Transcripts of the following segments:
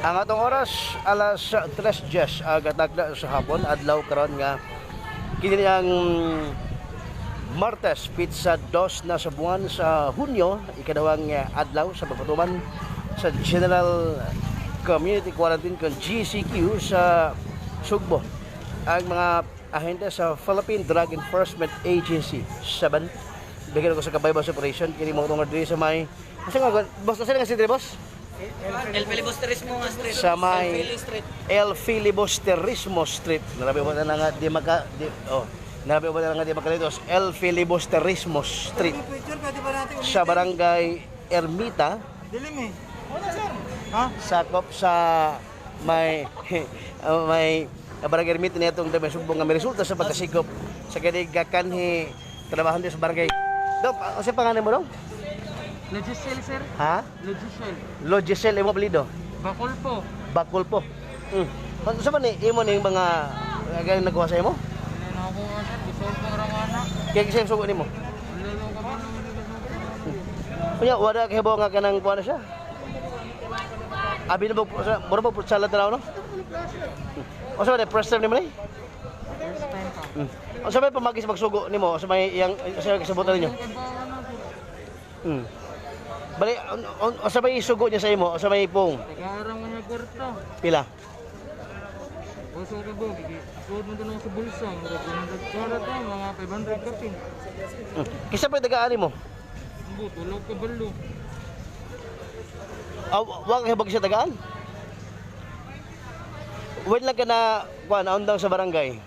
Ang atong oras alas 3:10 gatagda sa hapon adlaw karon nga kini ang Martes pizza 2 na sa buwan sa Hunyo ikadawang adlaw sa pagpatuman sa General Community Quarantine kon GCQ sa Sugbo. Ang mga ahente sa Philippine Drug Enforcement Agency 7 bigyan ko sa kabaybas operation kini mo tungod diri sa may kasi nga boss kasi nga si boss El Filibusterismo Street. sa may El Filibusterismo Street. Narabi mo na nga di maka narabi mo na nga di makalitos El Filibusterismo Street sa barangay Ermita. Dilim eh. Ha? Sakop sa may may barangay Ermita nitong dami subong nga may resulta sa pagkasigop sa kanigakanhi trabahan sa barangay. Dok, ano sa pangalan mo dong? Logisel, sir. Ha? Logisel. Logisel imo apelyido? Bakol po. Bakul po. Ano sa man imo ning mga ganang nagkuha sa imo? Hindi na ako, sir. Gusto ko pang ramana. Kaya kasi sugo nimo. Wala daw ka ba? Kunya wala kay hibaw nga kanang kuha na siya. Abi na ba sa mura ba sa ladraw no? O sa man first time nimo ni? First time pa. O sa may pamagis magsugo nimo sa may yang sa kasabutan ninyo. Bali o sa may sugo niya sa imo o sa may pong Tagarang mo niya kwarta. pila. O sa kabo, suod mo doon sa bulsa. Mga 100 kwarta, mga 500 kapin. Kisa pa tagaan mo? Ambo, tulog ka balo. Wa kay bag siya tagaan? Wait lang ka na kuan aundang sa barangay.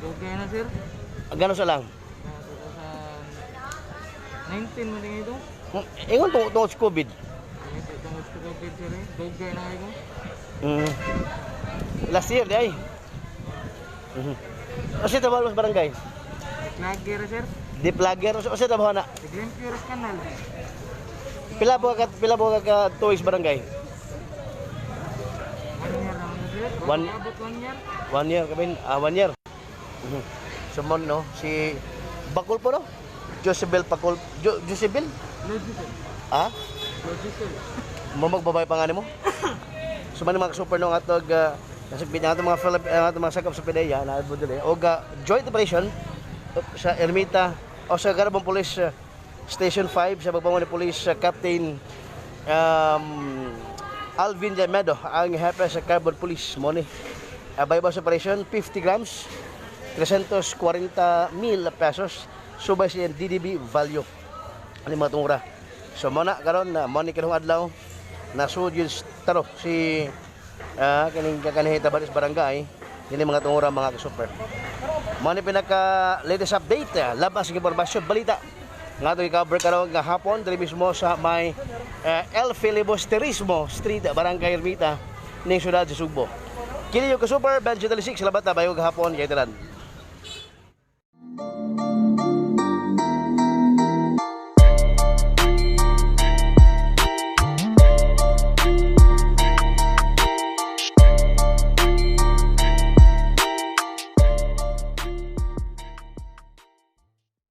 Okay na, sir. Gano sa lang? Sa 19 mo din ito. Ingon tungod sa COVID. Ito tungod sa kapit, sir. Dogay na ito. Last year di ay. Kasi trabaho sa barangay. Lager, sir. Di plugger o sa trabaho na. Glen Pures Canal. Pila po ka tuig sa barangay? 1 year lang, sir. One- Abot 1 year. 1 year kabin, 1 year. Sumon no si Bakul po no? Josebel Pakul, Josebel? Logisel. Ah? Logisel. Mo magbabay pangalan mo? Suman mga super no atog nasagpit nato mga ato mga sakop sa PDEA na adto dili og joint operation sa Ermita o sa Garabong Police Station 5 sa pagbangon ni Police Captain Alvin Jamedo ang hepe sa Carbon Police mo ni bypass operation 50 grams 340,000 pesos subay sa DDB value ani mga tungra so muna karon na mo ni kanong adlaw na sudyo taro si kaning kakanihita balis barangay dili mga tungra mga super mo ni pinaka latest update labas ng impormasyon balita nga ito i-cover karon nga hapon diri mismo sa may El Filibusterismo Street Barangay Ermita ning siyudad sa Sugbo. Kini yung ka-super, Benji 36, salamat na bayo gahapon kay Talan.